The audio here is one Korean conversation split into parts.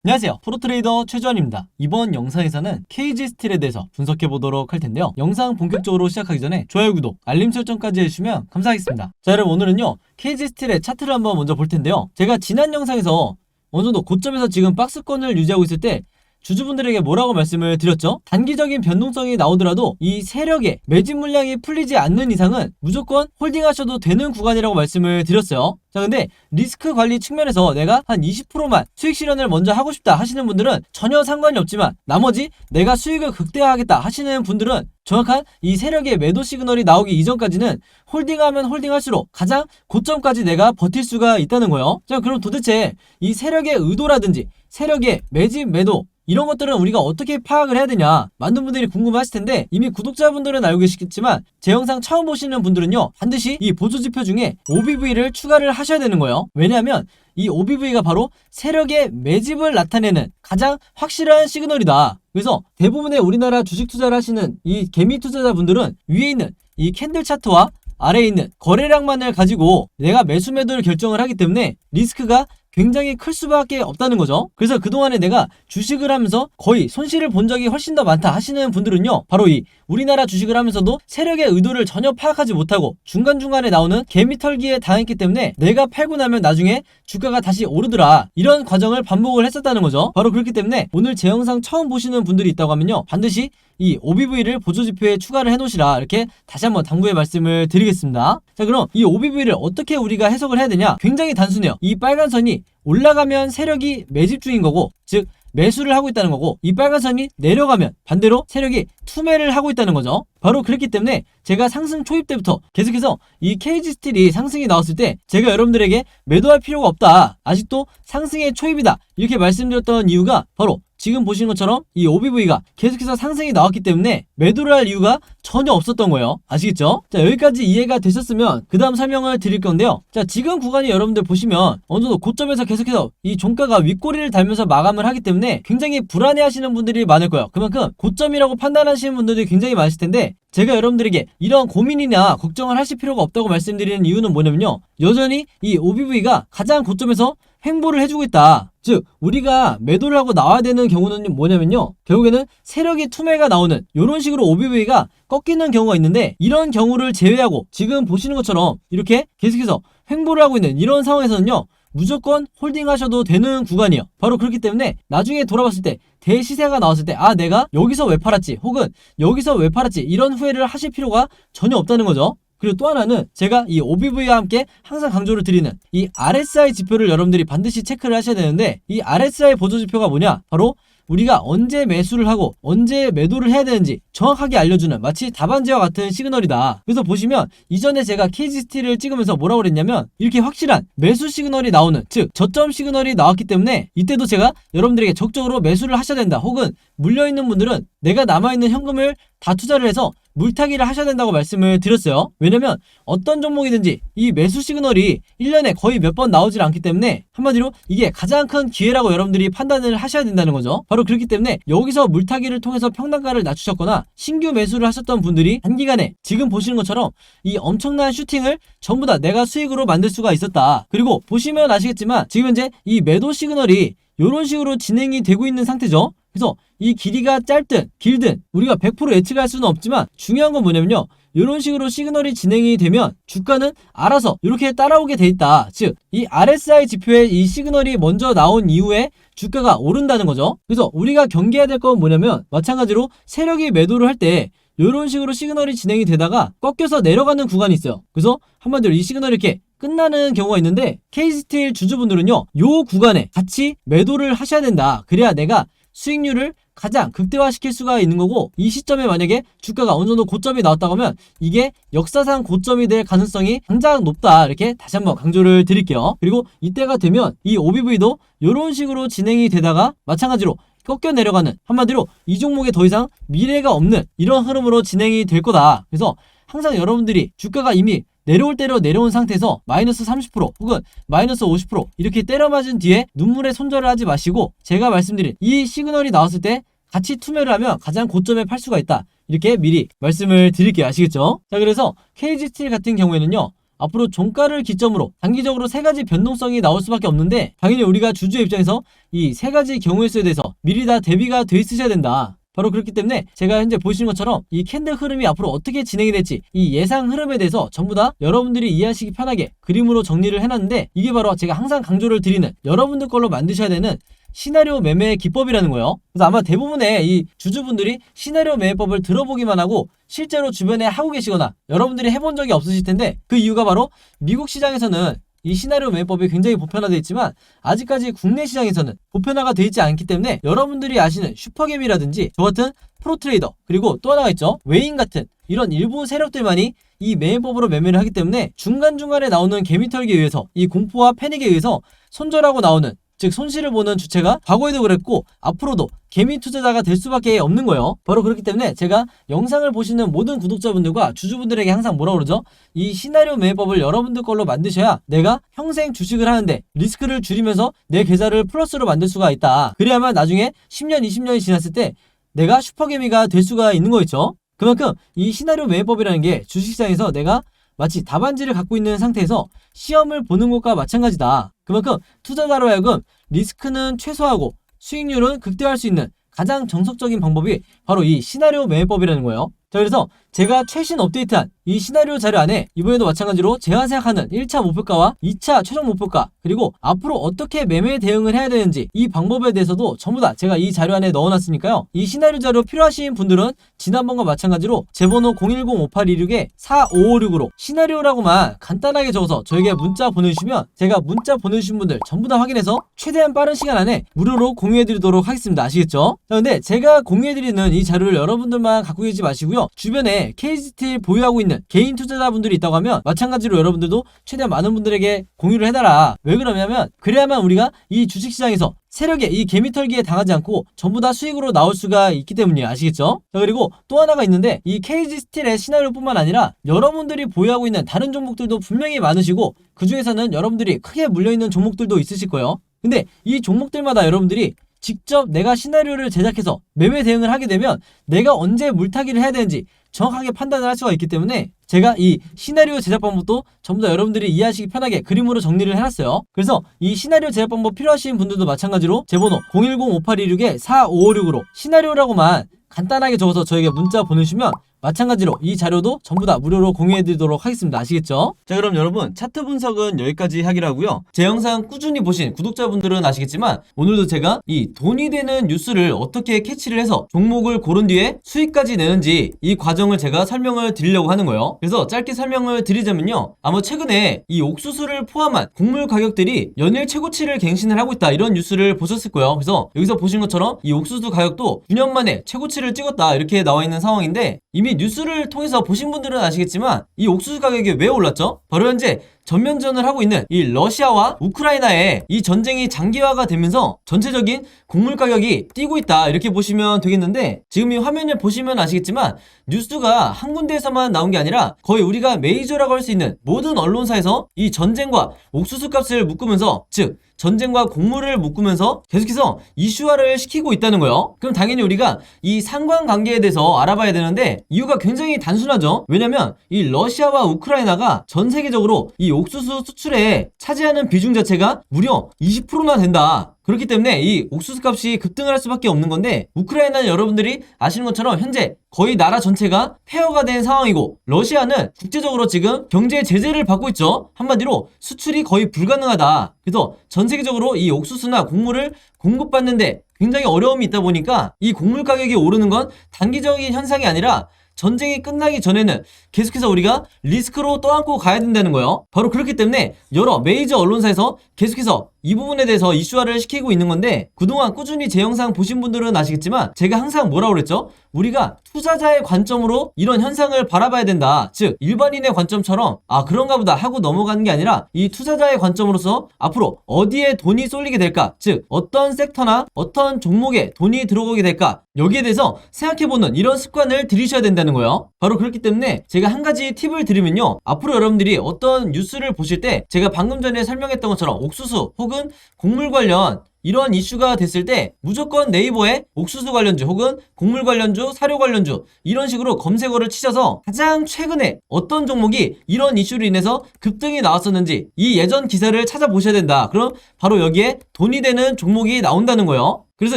안녕하세요, 프로트레이더 최주환입니다. 이번 영상에서는 KG스틸에 대해서 분석해보도록 할 텐데요. 영상 본격적으로 시작하기 전에 좋아요, 구독, 알림 설정까지 해주시면 감사하겠습니다. 자, 여러분, 오늘은요 KG스틸의 차트를 한번 먼저 볼 텐데요. 제가 지난 영상에서 어느 정도 고점에서 지금 박스권을 유지하고 있을 때 주주분들에게 뭐라고 말씀을 드렸죠? 단기적인 변동성이 나오더라도 이 세력의 매집 물량이 풀리지 않는 이상은 무조건 홀딩하셔도 되는 구간이라고 말씀을 드렸어요. 자, 근데 리스크 관리 측면에서 내가 한 20%만 수익 실현을 먼저 하고 싶다 하시는 분들은 전혀 상관이 없지만, 나머지 내가 수익을 극대화하겠다 하시는 분들은 정확한 이 세력의 매도 시그널이 나오기 이전까지는 홀딩하면 홀딩할수록 가장 고점까지 내가 버틸 수가 있다는 거예요. 자, 그럼 도대체 이 세력의 의도라든지 세력의 매집 매도 이런 것들은 우리가 어떻게 파악을 해야 되냐, 많은 분들이 궁금하실 텐데, 이미 구독자분들은 알고 계시겠지만 제 영상 처음 보시는 분들은요 반드시 이 보조지표 중에 OBV를 추가를 하셔야 되는 거예요. 왜냐하면 이 OBV가 바로 세력의 매집을 나타내는 가장 확실한 시그널이다. 그래서 대부분의 우리나라 주식 투자를 하시는 이 개미 투자자분들은 위에 있는 이 캔들 차트와 아래에 있는 거래량만을 가지고 내가 매수 매도를 결정을 하기 때문에 리스크가 굉장히 클 수밖에 없다는 거죠. 그래서 그동안에 내가 주식을 하면서 거의 손실을 본 적이 훨씬 더 많다 하시는 분들은요, 바로 이 우리나라 주식을 하면서도 세력의 의도를 전혀 파악하지 못하고 중간중간에 나오는 개미털기에 당했기 때문에 내가 팔고 나면 나중에 주가가 다시 오르더라, 이런 과정을 반복을 했었다는 거죠. 바로 그렇기 때문에 오늘 제 영상 처음 보시는 분들이 있다고 하면요, 반드시 이 OBV를 보조지표에 추가를 해놓으시라, 이렇게 다시 한번 당부의 말씀을 드리겠습니다. 자, 그럼 이 OBV를 어떻게 우리가 해석을 해야 되냐? 굉장히 단순해요. 이 빨간 선이 올라가면 세력이 매집 중인 거고, 즉 매수를 하고 있다는 거고, 이 빨간 선이 내려가면 반대로 세력이 투매를 하고 있다는 거죠. 바로 그렇기 때문에 제가 상승 초입 때부터 계속해서 이 KG스틸이 상승이 나왔을 때 제가 여러분들에게 매도할 필요가 없다, 아직도 상승의 초입이다, 이렇게 말씀드렸던 이유가 바로 지금 보시는 것처럼 이 OBV가 계속해서 상승이 나왔기 때문에 매도를 할 이유가 전혀 없었던 거예요. 아시겠죠? 자, 여기까지 이해가 되셨으면 그 다음 설명을 드릴 건데요. 자, 지금 구간이 여러분들 보시면 어느 정도 고점에서 계속해서 이 종가가 윗꼬리를 달면서 마감을 하기 때문에 굉장히 불안해 하시는 분들이 많을 거예요. 그만큼 고점이라고 판단하시는 분들이 굉장히 많으실 텐데, 제가 여러분들에게 이런 고민이나 걱정을 하실 필요가 없다고 말씀드리는 이유는 뭐냐면요, 여전히 이 OBV가 가장 고점에서 횡보를 해주고 있다. 즉 우리가 매도를 하고 나와야 되는 경우는 뭐냐면요, 결국에는 세력이 투매가 나오는 이런 식으로 OBV가 꺾이는 경우가 있는데, 이런 경우를 제외하고 지금 보시는 것처럼 이렇게 계속해서 횡보를 하고 있는 이런 상황에서는요, 무조건 홀딩하셔도 되는 구간이에요. 바로 그렇기 때문에 나중에 돌아봤을 때 대시세가 나왔을 때 내가 여기서 왜 팔았지, 혹은 여기서 왜 팔았지, 이런 후회를 하실 필요가 전혀 없다는 거죠. 그리고 또 하나는 제가 이 OBV와 함께 항상 강조를 드리는 이 RSI 지표를 여러분들이 반드시 체크를 하셔야 되는데, 이 RSI 보조지표가 뭐냐, 바로 우리가 언제 매수를 하고 언제 매도를 해야 되는지 정확하게 알려주는 마치 답안지와 같은 시그널이다. 그래서 보시면 이전에 제가 KG스틸을 찍으면서 뭐라고 그랬냐면, 이렇게 확실한 매수 시그널이 나오는, 즉 저점 시그널이 나왔기 때문에 이때도 제가 여러분들에게 적극적으로 매수를 하셔야 된다, 혹은 물려있는 분들은 내가 남아있는 현금을 다 투자를 해서 물타기를 하셔야 된다고 말씀을 드렸어요. 왜냐면 어떤 종목이든지 이 매수 시그널이 1년에 거의 몇 번 나오질 않기 때문에 한마디로 이게 가장 큰 기회라고 여러분들이 판단을 하셔야 된다는 거죠. 바로 그렇기 때문에 여기서 물타기를 통해서 평단가를 낮추셨거나 신규 매수를 하셨던 분들이 단기간에 지금 보시는 것처럼 이 엄청난 슈팅을 전부 다 내가 수익으로 만들 수가 있었다. 그리고 보시면 아시겠지만 지금 현재 이 매도 시그널이 이런 식으로 진행이 되고 있는 상태죠. 그래서 이 길이가 짧든 길든 우리가 100% 예측할 수는 없지만, 중요한 건 뭐냐면요, 이런 식으로 시그널이 진행이 되면 주가는 알아서 이렇게 따라오게 돼 있다. 즉 이 RSI 지표에 이 시그널이 먼저 나온 이후에 주가가 오른다는 거죠. 그래서 우리가 경계해야 될 건 뭐냐면, 마찬가지로 세력이 매도를 할 때 이런 식으로 시그널이 진행이 되다가 꺾여서 내려가는 구간이 있어요. 그래서 한마디로 이 시그널이 이렇게 끝나는 경우가 있는데, KG스틸 주주분들은요, 요 구간에 같이 매도를 하셔야 된다. 그래야 내가 수익률을 가장 극대화시킬 수가 있는 거고, 이 시점에 만약에 주가가 어느 정도 고점이 나왔다고 하면 이게 역사상 고점이 될 가능성이 굉장히 높다, 이렇게 다시 한번 강조를 드릴게요. 그리고 이때가 되면 이 OBV도 이런 식으로 진행이 되다가 마찬가지로 꺾여 내려가는, 한마디로 이 종목에 더 이상 미래가 없는 이런 흐름으로 진행이 될 거다. 그래서 항상 여러분들이 주가가 이미 내려올 대로 내려온 상태에서 마이너스 30% 혹은 마이너스 50% 이렇게 때려맞은 뒤에 눈물에 손절을 하지 마시고, 제가 말씀드린 이 시그널이 나왔을 때 같이 투매를 하면 가장 고점에 팔 수가 있다, 이렇게 미리 말씀을 드릴게요. 아시겠죠? 자, 그래서 KG스틸 같은 경우에는요, 앞으로 종가를 기점으로 단기적으로 세 가지 변동성이 나올 수밖에 없는데, 당연히 우리가 주주의 입장에서 이 세 가지 경우의 수에 대해서 미리 다 대비가 돼 있으셔야 된다. 바로 그렇기 때문에 제가 현재 보시는 것처럼 이 캔들 흐름이 앞으로 어떻게 진행이 될지 이 예상 흐름에 대해서 전부 다 여러분들이 이해하시기 편하게 그림으로 정리를 해놨는데, 이게 바로 제가 항상 강조를 드리는 여러분들 걸로 만드셔야 되는 시나리오 매매 기법이라는 거예요. 그래서 아마 대부분의 이 주주분들이 시나리오 매매법을 들어보기만 하고 실제로 주변에 하고 계시거나 여러분들이 해본 적이 없으실 텐데, 그 이유가 바로 미국 시장에서는 이 시나리오 매매법이 굉장히 보편화되어 있지만 아직까지 국내 시장에서는 보편화가 되어 있지 않기 때문에 여러분들이 아시는 슈퍼개미라든지 저 같은 프로트레이더, 그리고 또 하나가 있죠, 외인 같은 이런 일부 세력들만이 이 매매법으로 매매를 하기 때문에 중간중간에 나오는 개미털기에 의해서 이 공포와 패닉에 의해서 손절하고 나오는, 즉 손실을 보는 주체가 과거에도 그랬고 앞으로도 개미 투자자가 될 수밖에 없는 거예요. 바로 그렇기 때문에 제가 영상을 보시는 모든 구독자분들과 주주분들에게 항상 뭐라 그러죠? 이 시나리오 매매법을 여러분들 걸로 만드셔야 내가 평생 주식을 하는데 리스크를 줄이면서 내 계좌를 플러스로 만들 수가 있다. 그래야만 나중에 10년, 20년이 지났을 때 내가 슈퍼개미가 될 수가 있는 거겠죠. 그만큼 이 시나리오 매매법이라는 게 주식시장에서 내가 마치 답안지를 갖고 있는 상태에서 시험을 보는 것과 마찬가지다. 그만큼 투자자로 하여금 리스크는 최소화하고 수익률은 극대화할 수 있는 가장 정석적인 방법이 바로 이 시나리오 매매법이라는 거예요. 자, 그래서 제가 최신 업데이트한 이 시나리오 자료 안에 이번에도 마찬가지로 제가 생각하는 1차 목표가와 2차 최종 목표가, 그리고 앞으로 어떻게 매매 대응을 해야 되는지 이 방법에 대해서도 전부 다 제가 이 자료 안에 넣어놨으니까요. 이 시나리오 자료 필요하신 분들은 지난번과 마찬가지로 제 번호 010-5826-4556으로 시나리오라고만 간단하게 적어서 저에게 문자 보내주시면 제가 문자 보내주신 분들 전부 다 확인해서 최대한 빠른 시간 안에 무료로 공유해드리도록 하겠습니다. 아시겠죠? 자, 근데 제가 공유해드리는 이 자료를 여러분들만 갖고 계시지 마시고요. 주변에 KG스틸 보유하고 있는 개인 투자자분들이 있다고 하면 마찬가지로 여러분들도 최대한 많은 분들에게 공유를 해달라. 왜 그러냐면 그래야만 우리가 이 주식시장에서 세력의 이 개미털기에 당하지 않고 전부 다 수익으로 나올 수가 있기 때문이에요. 아시겠죠? 자, 그리고 또 하나가 있는데 이 KG스틸의 시나리오뿐만 아니라 여러분들이 보유하고 있는 다른 종목들도 분명히 많으시고 그 중에서는 여러분들이 크게 물려있는 종목들도 있으실 거예요. 근데 이 종목들마다 여러분들이 직접 내가 시나리오를 제작해서 매매 대응을 하게 되면 내가 언제 물타기를 해야 되는지 정확하게 판단을 할 수가 있기 때문에 제가 이 시나리오 제작 방법도 전부 다 여러분들이 이해하시기 편하게 그림으로 정리를 해놨어요. 그래서 이 시나리오 제작 방법 필요하신 분들도 마찬가지로 제 번호 010-5826-4556으로 시나리오라고만 간단하게 적어서 저에게 문자 보내주시면 마찬가지로 이 자료도 전부 다 무료로 공유해드리도록 하겠습니다. 아시겠죠? 자, 그럼 여러분 차트 분석은 여기까지 하기로 하고요. 제 영상 꾸준히 보신 구독자분들은 아시겠지만 오늘도 제가 이 돈이 되는 뉴스를 어떻게 캐치를 해서 종목을 고른 뒤에 수익까지 내는지 이 과정을 제가 설명을 드리려고 하는 거예요. 그래서 짧게 설명을 드리자면요, 아마 최근에 이 옥수수를 포함한 곡물 가격들이 연일 최고치를 갱신을 하고 있다, 이런 뉴스를 보셨을 거예요. 그래서 여기서 보신 것처럼 이 옥수수 가격도 9년 만에 최고치를 찍었다, 이렇게 나와 있는 상황인데, 이미 뉴스를 통해서 보신 분들은 아시겠지만 이 옥수수 가격이 왜 올랐죠? 바로 현재 전면전을 하고 있는 이 러시아와 우크라이나의 이 전쟁이 장기화가 되면서 전체적인 곡물 가격이 뛰고 있다, 이렇게 보시면 되겠는데, 지금 이 화면을 보시면 아시겠지만 뉴스가 한 군데에서만 나온 게 아니라 거의 우리가 메이저라고 할 수 있는 모든 언론사에서 이 전쟁과 옥수수 값을 묶으면서, 즉 전쟁과 곡물을 묶으면서 계속해서 이슈화를 시키고 있다는 거예요. 그럼 당연히 우리가 이 상관관계에 대해서 알아봐야 되는데 이유가 굉장히 단순하죠. 왜냐면 이 러시아와 우크라이나가 전 세계적으로 이 옥수수 수출에 차지하는 비중 자체가 무려 20%나 된다. 그렇기 때문에 이 옥수수 값이 급등을 할 수밖에 없는 건데, 우크라이나는 여러분들이 아시는 것처럼 현재 거의 나라 전체가 폐허가 된 상황이고, 러시아는 국제적으로 지금 경제 제재를 받고 있죠. 한마디로 수출이 거의 불가능하다. 그래서 전 세계적으로 이 옥수수나 곡물을 공급받는데 굉장히 어려움이 있다 보니까 이 곡물 가격이 오르는 건 단기적인 현상이 아니라 전쟁이 끝나기 전에는 계속해서 우리가 리스크로 떠안고 가야 된다는 거예요. 바로 그렇기 때문에 여러 메이저 언론사에서 계속해서 이 부분에 대해서 이슈화를 시키고 있는 건데, 그동안 꾸준히 제 영상 보신 분들은 아시겠지만 제가 항상 뭐라고 그랬죠? 우리가 투자자의 관점으로 이런 현상을 바라봐야 된다. 즉 일반인의 관점처럼 아 그런가 보다 하고 넘어가는 게 아니라 이 투자자의 관점으로서 앞으로 어디에 돈이 쏠리게 될까, 즉 어떤 섹터나 어떤 종목에 돈이 들어오게 될까, 여기에 대해서 생각해보는 이런 습관을 들이셔야 된다는 거예요. 바로 그렇기 때문에 제가 한 가지 팁을 드리면요, 앞으로 여러분들이 어떤 뉴스를 보실 때 제가 방금 전에 설명했던 것처럼 옥수수 혹은 곡물 관련 이런 이슈가 됐을 때 무조건 네이버에 옥수수 관련주 혹은 곡물 관련주, 사료 관련주 이런 식으로 검색어를 치셔서 가장 최근에 어떤 종목이 이런 이슈로 인해서 급등이 나왔었는지 이 예전 기사를 찾아보셔야 된다. 그럼 바로 여기에 돈이 되는 종목이 나온다는 거예요. 그래서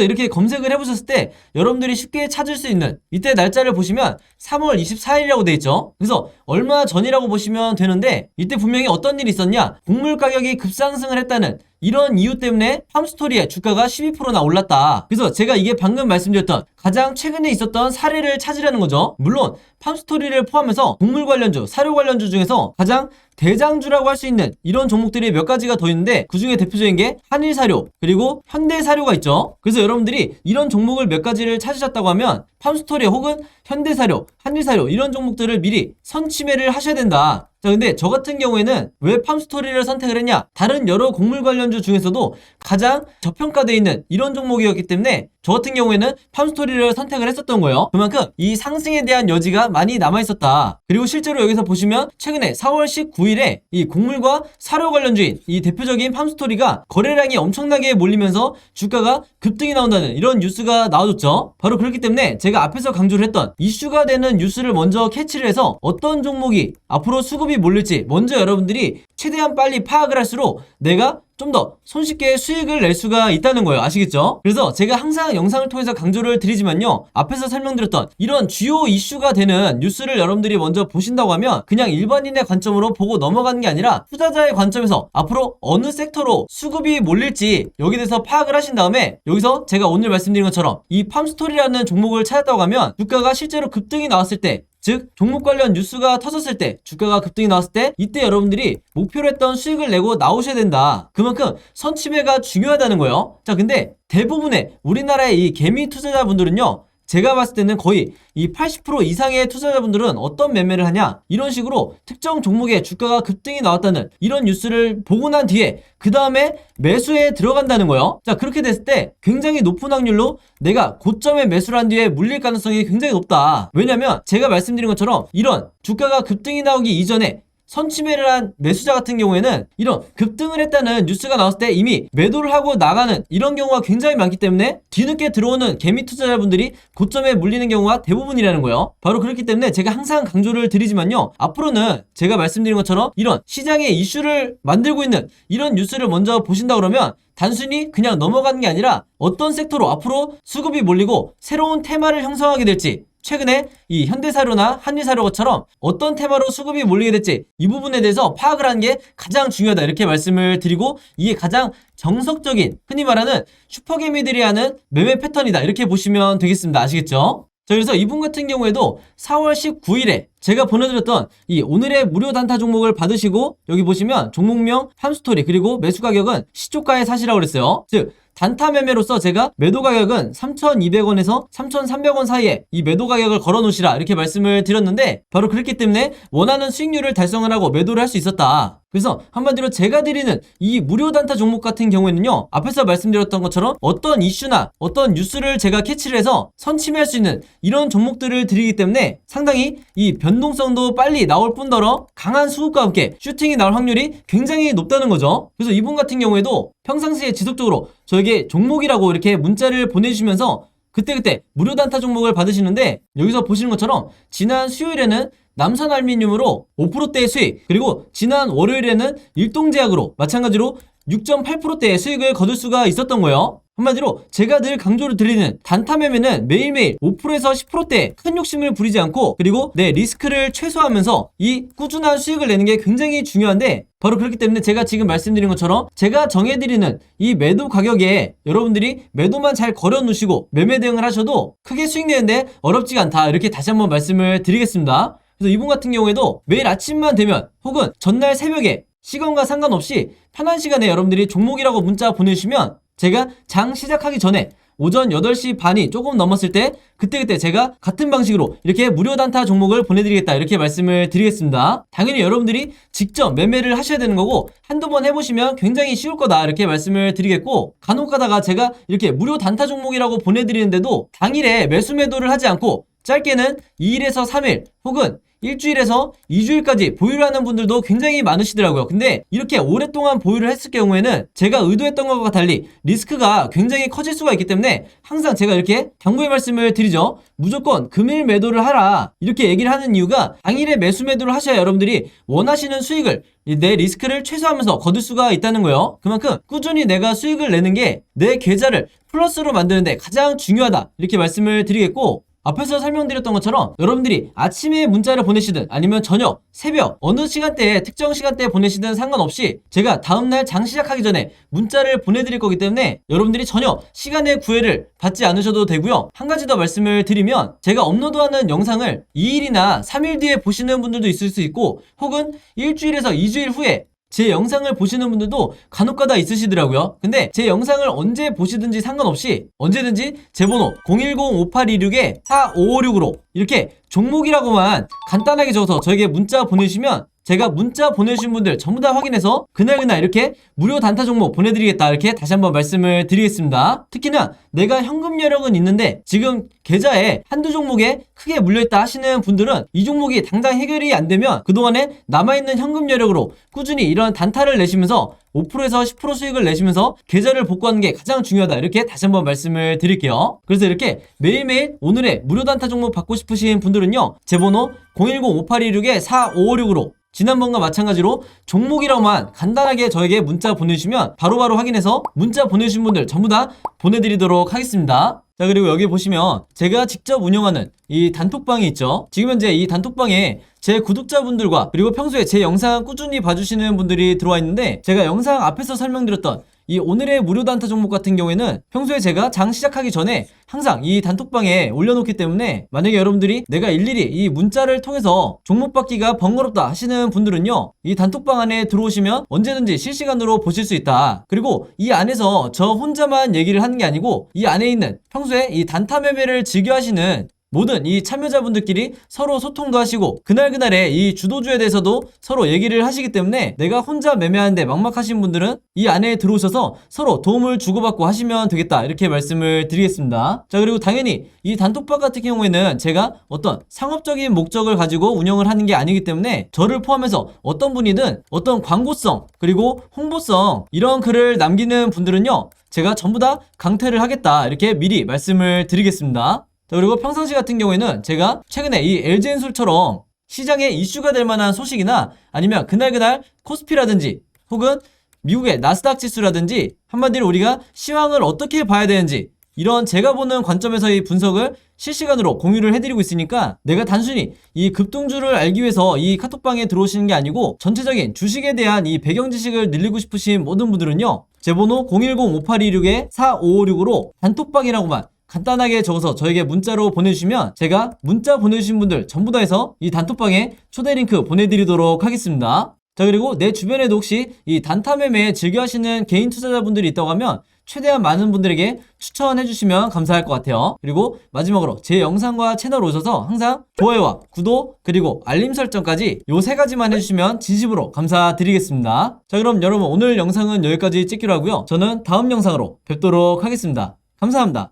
이렇게 검색을 해보셨을 때 여러분들이 쉽게 찾을 수 있는 이때 날짜를 보시면 3월 24일이라고 되어 있죠. 그래서 얼마 전이라고 보시면 되는데 이때 분명히 어떤 일이 있었냐, 곡물 가격이 급상승을 했다는 이런 이유 때문에 팜스토리의 주가가 12%나 올랐다. 그래서 제가 이게 방금 말씀드렸던 가장 최근에 있었던 사례를 찾으려는 거죠. 물론 팜스토리를 포함해서 곡물 관련주, 사료 관련주 중에서 가장 대장주라고 할 수 있는 이런 종목들이 몇 가지가 더 있는데 그 중에 대표적인 게 한일사료 그리고 현대사료가 있죠. 그래서 여러분들이 이런 종목을 몇 가지를 찾으셨다고 하면 팜스토리 혹은 현대사료, 한일사료 이런 종목들을 미리 선취매를 하셔야 된다. 자, 근데 저 같은 경우에는 왜 팜스토리를 선택을 했냐? 다른 여러 곡물 관련주 중에서도 가장 저평가되어 있는 이런 종목이었기 때문에 저 같은 경우에는 팜스토리를 선택을 했었던 거예요. 그만큼 이 상승에 대한 여지가 많이 남아있었다. 그리고 실제로 여기서 보시면 최근에 4월 19일에 이 곡물과 사료 관련주인 이 대표적인 팜스토리가 거래량이 엄청나게 몰리면서 주가가 급등이 나온다는 이런 뉴스가 나와줬죠. 바로 그렇기 때문에 제가 앞에서 강조를 했던 이슈가 되는 뉴스를 먼저 캐치를 해서 어떤 종목이 앞으로 수급이 몰릴지 먼저 여러분들이 최대한 빨리 파악을 할수록 내가 좀 더 손쉽게 수익을 낼 수가 있다는 거예요. 아시겠죠? 그래서 제가 항상 영상을 통해서 강조를 드리지만요, 앞에서 설명드렸던 이런 주요 이슈가 되는 뉴스를 여러분들이 먼저 보신다고 하면 그냥 일반인의 관점으로 보고 넘어가는 게 아니라 투자자의 관점에서 앞으로 어느 섹터로 수급이 몰릴지 여기에 대해서 파악을 하신 다음에 여기서 제가 오늘 말씀드린 것처럼 이 팜스토리라는 종목을 찾았다고 하면 주가가 실제로 급등이 나왔을 때, 즉 종목 관련 뉴스가 터졌을 때, 주가가 급등이 나왔을 때 이때 여러분들이 목표로 했던 수익을 내고 나오셔야 된다. 그만큼 선취매가 중요하다는 거예요. 자, 근데 대부분의 우리나라의 이 개미 투자자분들은요, 제가 봤을 때는 거의 이 80% 이상의 투자자분들은 어떤 매매를 하냐, 이런 식으로 특정 종목의 주가가 급등이 나왔다는 이런 뉴스를 보고 난 뒤에 그 다음에 매수에 들어간다는 거예요. 자, 그렇게 됐을 때 굉장히 높은 확률로 내가 고점에 매수를 한 뒤에 물릴 가능성이 굉장히 높다. 왜냐면 제가 말씀드린 것처럼 이런 주가가 급등이 나오기 이전에 선취매를 한 매수자 같은 경우에는 이런 급등을 했다는 뉴스가 나왔을 때 이미 매도를 하고 나가는 이런 경우가 굉장히 많기 때문에 뒤늦게 들어오는 개미 투자자분들이 고점에 물리는 경우가 대부분이라는 거예요. 바로 그렇기 때문에 제가 항상 강조를 드리지만요, 앞으로는 제가 말씀드린 것처럼 이런 시장의 이슈를 만들고 있는 이런 뉴스를 먼저 보신다 그러면 단순히 그냥 넘어가는 게 아니라 어떤 섹터로 앞으로 수급이 몰리고 새로운 테마를 형성하게 될지, 최근에 이 현대사료나 한일사료처럼 어떤 테마로 수급이 몰리게 될지 이 부분에 대해서 파악을 하는 게 가장 중요하다, 이렇게 말씀을 드리고 이게 가장 정석적인 흔히 말하는 슈퍼개미들이 하는 매매 패턴이다, 이렇게 보시면 되겠습니다. 아시겠죠? 자, 그래서 이분 같은 경우에도 4월 19일에 제가 보내드렸던 이 오늘의 무료 단타 종목을 받으시고 여기 보시면 종목명, 팜스토리 그리고 매수 가격은 시초가에 사시라고 그랬어요. 즉 단타 매매로서 제가 매도 가격은 3,200원에서 3,300원 사이에 이 매도 가격을 걸어 놓으시라, 이렇게 말씀을 드렸는데 바로 그렇기 때문에 원하는 수익률을 달성을 하고 매도를 할 수 있었다. 그래서 한마디로 제가 드리는 이 무료 단타 종목 같은 경우에는요, 앞에서 말씀드렸던 것처럼 어떤 이슈나 어떤 뉴스를 제가 캐치를 해서 선취매할 수 있는 이런 종목들을 드리기 때문에 상당히 이 변동성도 빨리 나올 뿐더러 강한 수급과 함께 슈팅이 나올 확률이 굉장히 높다는 거죠. 그래서 이분 같은 경우에도 평상시에 지속적으로 저에게 종목이라고 이렇게 문자를 보내주시면서 그때그때 무료 단타 종목을 받으시는데 여기서 보시는 것처럼 지난 수요일에는 남선알미늄으로 5%대의 수익, 그리고 지난 월요일에는 일동제약으로 마찬가지로 6.8%대의 수익을 거둘 수가 있었던 거예요. 한마디로 제가 늘 강조를 드리는 단타 매매는 매일매일 5%에서 10%대의 큰 욕심을 부리지 않고 그리고 내 리스크를 최소화하면서 이 꾸준한 수익을 내는 게 굉장히 중요한데 바로 그렇기 때문에 제가 지금 말씀드린 것처럼 제가 정해드리는 이 매도 가격에 여러분들이 매도만 잘 걸어 놓으시고 매매 대응을 하셔도 크게 수익 내는데 어렵지가 않다, 이렇게 다시 한번 말씀을 드리겠습니다. 그래서 이분 같은 경우에도 매일 아침만 되면 혹은 전날 새벽에 시간과 상관없이 편한 시간에 여러분들이 종목이라고 문자 보내주시면 제가 장 시작하기 전에 오전 8시 반이 조금 넘었을 때 그때그때 제가 같은 방식으로 이렇게 무료 단타 종목을 보내드리겠다, 이렇게 말씀을 드리겠습니다. 당연히 여러분들이 직접 매매를 하셔야 되는 거고 한두 번 해보시면 굉장히 쉬울 거다, 이렇게 말씀을 드리겠고 간혹 가다가 제가 이렇게 무료 단타 종목이라고 보내드리는데도 당일에 매수 매도를 하지 않고 짧게는 2일에서 3일 혹은 일주일에서 2주일까지 보유를 하는 분들도 굉장히 많으시더라고요. 근데 이렇게 오랫동안 보유를 했을 경우에는 제가 의도했던 것과 달리 리스크가 굉장히 커질 수가 있기 때문에 항상 제가 이렇게 당부의 말씀을 드리죠. 무조건 금일 매도를 하라 이렇게 얘기를 하는 이유가 당일에 매수 매도를 하셔야 여러분들이 원하시는 수익을 내 리스크를 최소화하면서 거둘 수가 있다는 거예요. 그만큼 꾸준히 내가 수익을 내는 게 내 계좌를 플러스로 만드는데 가장 중요하다 이렇게 말씀을 드리겠고, 앞에서 설명드렸던 것처럼 여러분들이 아침에 문자를 보내시든 아니면 저녁, 새벽 어느 시간대에 특정 시간대에 보내시든 상관없이 제가 다음날 장 시작하기 전에 문자를 보내드릴 거기 때문에 여러분들이 전혀 시간의 구애를 받지 않으셔도 되고요. 한 가지 더 말씀을 드리면 제가 업로드하는 영상을 2일이나 3일 뒤에 보시는 분들도 있을 수 있고 혹은 일주일에서 2주일 후에 제 영상을 보시는 분들도 간혹가다 있으시더라고요. 근데 제 영상을 언제 보시든지 상관없이 언제든지 제 번호 010-5826-4556으로 이렇게 종목이라고만 간단하게 적어서 저에게 문자 보내주시면 제가 문자 보내주신 분들 전부 다 확인해서 그날 이렇게 무료 단타 종목 보내드리겠다 이렇게 다시 한번 말씀을 드리겠습니다. 특히나 내가 현금 여력은 있는데 지금 계좌에 한두 종목에 크게 물려있다 하시는 분들은 이 종목이 당장 해결이 안 되면 그동안에 남아있는 현금 여력으로 꾸준히 이런 단타를 내시면서 5%에서 10% 수익을 내시면서 계좌를 복구하는 게 가장 중요하다 이렇게 다시 한번 말씀을 드릴게요. 그래서 이렇게 매일매일 오늘의 무료 단타 종목 받고 싶으신 분들은요, 제 번호 010-5826-4556으로 지난번과 마찬가지로 종목이라고만 간단하게 저에게 문자 보내주시면 바로바로 확인해서 문자 보내주신 분들 전부 다 보내드리도록 하겠습니다. 자, 그리고 여기 보시면 제가 직접 운영하는 이 단톡방이 있죠. 지금 현재 이 단톡방에 제 구독자분들과 그리고 평소에 제 영상 꾸준히 봐주시는 분들이 들어와 있는데, 제가 영상 앞에서 설명드렸던 이 오늘의 무료 단타 종목 같은 경우에는 평소에 제가 장 시작하기 전에 항상 이 단톡방에 올려놓기 때문에 만약에 여러분들이 내가 일일이 이 문자를 통해서 종목 받기가 번거롭다 하시는 분들은요, 이 단톡방 안에 들어오시면 언제든지 실시간으로 보실 수 있다. 그리고 이 안에서 저 혼자만 얘기를 하는 게 아니고 이 안에 있는 평소에 이 단타 매매를 즐겨 하시는 모든 이 참여자분들끼리 서로 소통도 하시고 그날그날의 이 주도주에 대해서도 서로 얘기를 하시기 때문에 내가 혼자 매매하는데 막막하신 분들은 이 안에 들어오셔서 서로 도움을 주고받고 하시면 되겠다 이렇게 말씀을 드리겠습니다. 자, 그리고 당연히 이 단톡방 같은 경우에는 제가 어떤 상업적인 목적을 가지고 운영을 하는 게 아니기 때문에 저를 포함해서 어떤 분이든 어떤 광고성 그리고 홍보성 이런 글을 남기는 분들은요, 제가 전부 다 강퇴를 하겠다 이렇게 미리 말씀을 드리겠습니다. 자, 그리고 평상시 같은 경우에는 제가 최근에 이 LG엔솔처럼 시장에 이슈가 될 만한 소식이나 아니면 그날 코스피라든지 혹은 미국의 나스닥 지수라든지 한마디로 우리가 시황을 어떻게 봐야 되는지 이런 제가 보는 관점에서의 분석을 실시간으로 공유를 해드리고 있으니까 내가 단순히 이 급등주를 알기 위해서 이 카톡방에 들어오시는 게 아니고 전체적인 주식에 대한 이 배경 지식을 늘리고 싶으신 모든 분들은요, 제 번호 010-5826-4556으로 단톡방이라고만 간단하게 적어서 저에게 문자로 보내주시면 제가 문자 보내주신 분들 전부 다 해서 이 단톡방에 초대 링크 보내드리도록 하겠습니다. 자, 그리고 내 주변에도 혹시 이 단타 매매 즐겨 하시는 개인 투자자분들이 있다고 하면 최대한 많은 분들에게 추천해 주시면 감사할 것 같아요. 그리고 마지막으로 제 영상과 채널 오셔서 항상 좋아요와 구독 그리고 알림 설정까지 요 세 가지만 해주시면 진심으로 감사드리겠습니다. 자, 그럼 여러분 오늘 영상은 여기까지 찍기로 하고요. 저는 다음 영상으로 뵙도록 하겠습니다. 감사합니다.